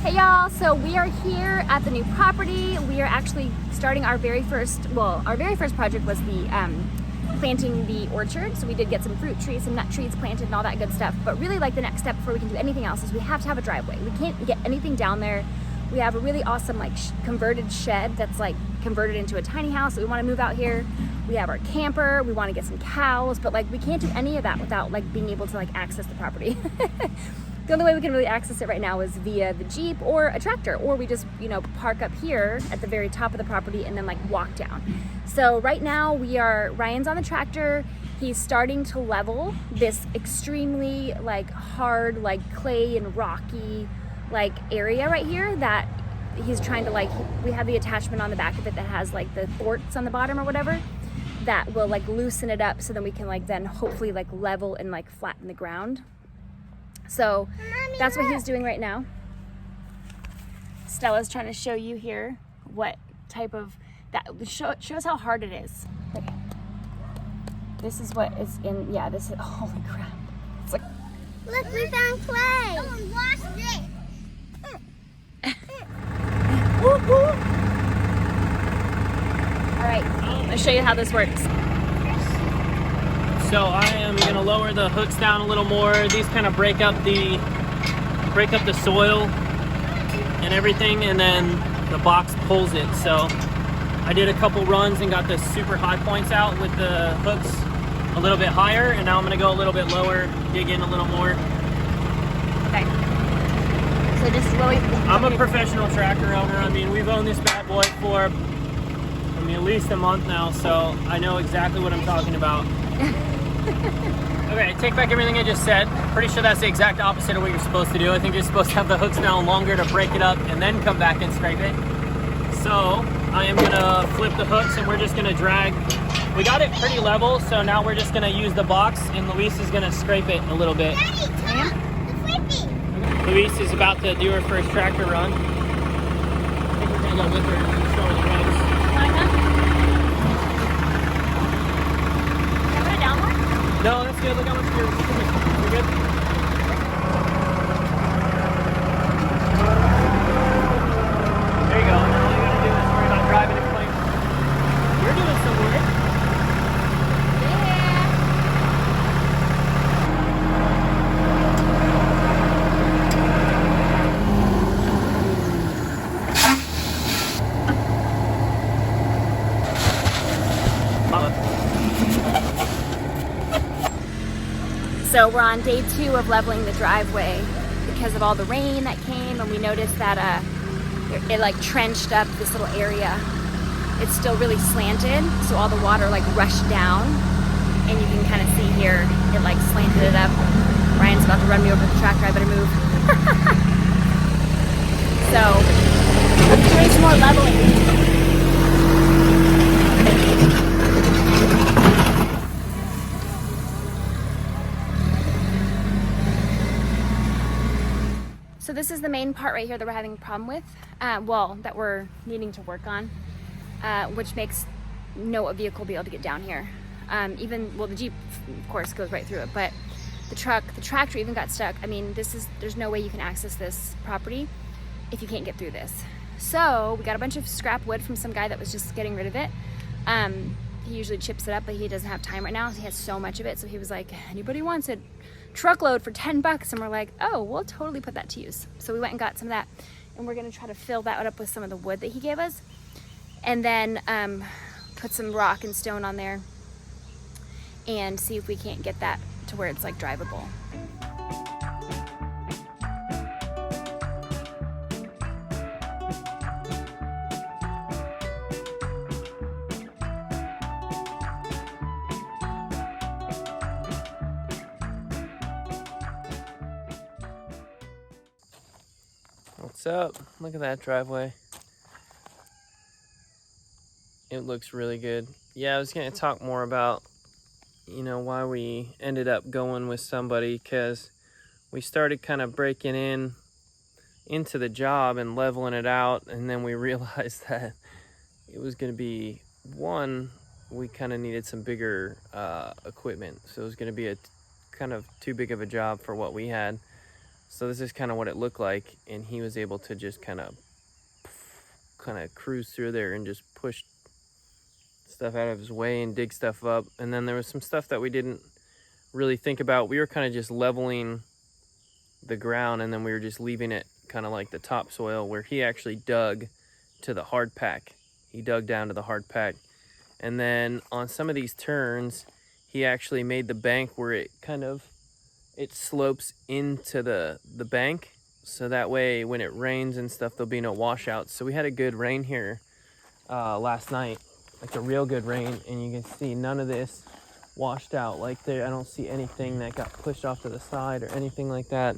Hey y'all, so we are here at the new property. We are actually starting our very first project was the planting the orchard. So we did get some fruit trees, some nut trees planted and all that good stuff. But really like the next step before we can do anything else is we have to have a driveway. We can't get anything down there. We have a really awesome like converted shed that's like converted into a tiny house that we want to move out here. We have our camper, we want to get some cows, but like we can't do any of that without like being able to like access the property. The only way we can really access it right now is via the Jeep or a tractor, or we just, you know, park up here at the very top of the property and then like walk down. So right now Ryan's on the tractor. He's starting to level this extremely like hard, like clay and rocky like area right here that he's trying to like, we have the attachment on the back of it that has like the thwarts on the bottom or whatever that will like loosen it up so then we can like then hopefully like level and like flatten the ground. So that's what he's doing right now. Stella's trying to show you here what type of, that shows how hard it is. Okay. This is what is in, yeah, this is, holy crap. It's like, look, we found clay. Someone washed it. All right, I'll show you how this works. So I am gonna lower the hooks down a little more. These kind of break up the soil and everything, and then the box pulls it. So I did a couple runs and got the super high points out with the hooks a little bit higher, and now I'm gonna go a little bit lower, dig in a little more. Okay. So just really. I'm a professional tractor owner. I mean, we've owned this bad boy for, at least a month now, so I know exactly what I'm talking about. Okay, take back everything I just said. Pretty sure that's the exact opposite of what you're supposed to do. I think you're supposed to have the hooks down longer to break it up and then come back and scrape it. So I am gonna flip the hooks and we're just gonna drag. We got it pretty level, so now we're just gonna use the box and Luis is gonna scrape it a little bit. Daddy, Tom, the flipping. Luis is about to do her first tractor run. I think we're gonna go with her and show her the ropes. No, that's good. Look how much you're good. There you go. Now all you gotta do is worry about driving and playing. You're doing some work. So we're on day 2 of leveling the driveway because of all the rain that came, and we noticed that it like trenched up this little area. It's still really slanted, so all the water like rushed down, and you can kind of see here it like slanted it up. Ryan's about to run me over with the tractor. I better move. So doing some more leveling. So this is the main part right here that we're having a problem with, that we're needing to work on, which makes no vehicle be able to get down here. The Jeep, of course, goes right through it, but the tractor even got stuck. I mean, there's no way you can access this property if you can't get through this. So we got a bunch of scrap wood from some guy that was just getting rid of it. He usually chips it up, but he doesn't have time right now. He has so much of it, so he was like, anybody wants it? Truckload for $10, and we're like, oh, we'll totally put that to use. So we went and got some of that, and we're gonna try to fill that up with some of the wood that he gave us, and then put some rock and stone on there and see if we can't get that to where it's like drivable. What's up? Look at that driveway. It looks really good. Yeah, I was going to talk more about, why we ended up going with somebody, because we started kind of breaking into the job and leveling it out, and then we realized that it was going to be, we kind of needed some bigger equipment, so it was going to be a kind of too big of a job for what we had. So this is kind of what it looked like, and he was able to just kind of cruise through there and just push stuff out of his way and dig stuff up. And then there was some stuff that we didn't really think about. We were kind of just leveling the ground, and then we were just leaving it kind of like the topsoil, where he actually dug to the hard pack. He dug down to the hard pack. And then on some of these turns, he actually made the bank where it slopes into the bank. So that way when it rains and stuff, there'll be no washouts. So we had a good rain here last night, like a real good rain. And you can see none of this washed out. Like there, I don't see anything that got pushed off to the side or anything like that.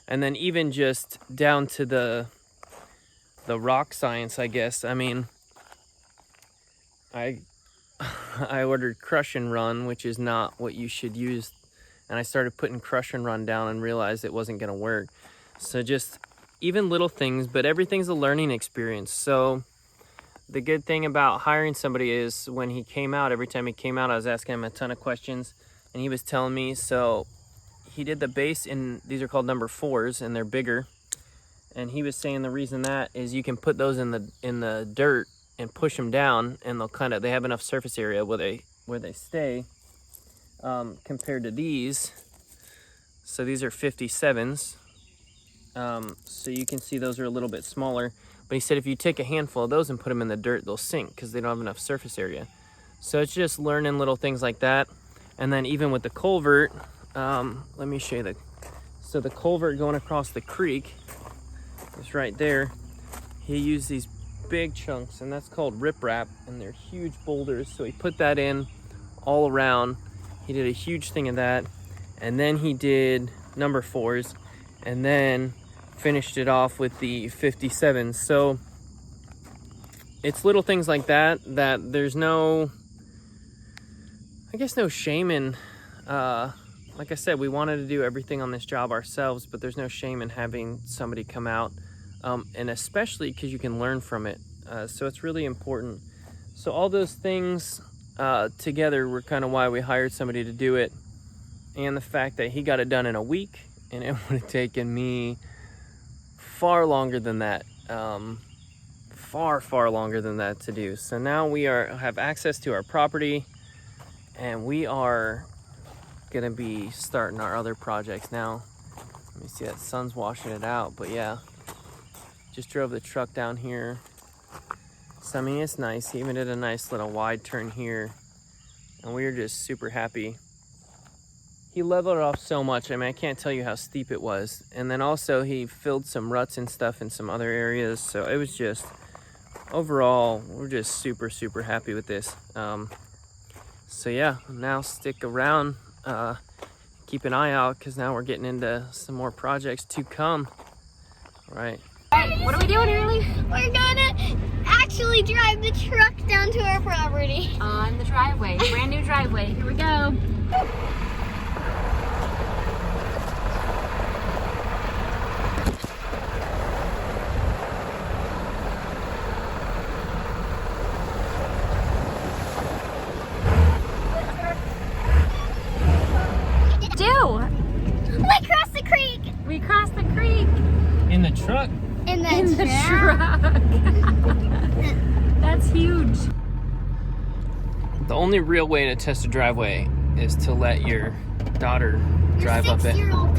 And then even just down to the rock science, I guess. I mean, I ordered crush and run, which is not what you should use. And I started putting crush and run down and realized it wasn't going to work. So just even little things, but everything's a learning experience. So the good thing about hiring somebody is when he came out, every time he came out, I was asking him a ton of questions, and he was telling me. So he did the base in, these are called number 4s, and they're bigger. And he was saying the reason that is you can put those in the dirt and push them down, and they have enough surface area where they stay, compared to these. So these are 57s. So you can see those are a little bit smaller. But he said if you take a handful of those and put them in the dirt, they'll sink because they don't have enough surface area. So it's just learning little things like that. And then even with the culvert, let me show you so the culvert going across the creek is right there. He used these big chunks, and that's called riprap, and they're huge boulders. So he put that in all around. He did a huge thing of that, and then he did number 4s, and then finished it off with the 57s. So it's little things like that there's no shame in. Like I said, we wanted to do everything on this job ourselves, but there's no shame in having somebody come out, and especially because you can learn from it. So it's really important. So all those things together were kind of why we hired somebody to do it, and the fact that he got it done in a week, and it would have taken me far longer than that, far longer than that to do. So now we have access to our property, and we are gonna be starting our other projects now. Let me see, that sun's washing it out, but yeah, just drove the truck down here. So I mean, it's nice. He even did a nice little wide turn here, and we were just super happy. He leveled it off so much. I mean, I can't tell you how steep it was. And then also he filled some ruts and stuff in some other areas. So it was just, overall, we're just super happy with this. So yeah, now stick around, keep an eye out, because now we're getting into some more projects to come. All right. All right, what are we doing, Hurley? We're gonna actually drive the truck down to our property. On the driveway, brand new driveway. Here we go. We crossed the creek. We crossed the creek. In the truck? In the truck. That's huge. The only real way to test a driveway is to let your daughter drive up it. Your 6-year-old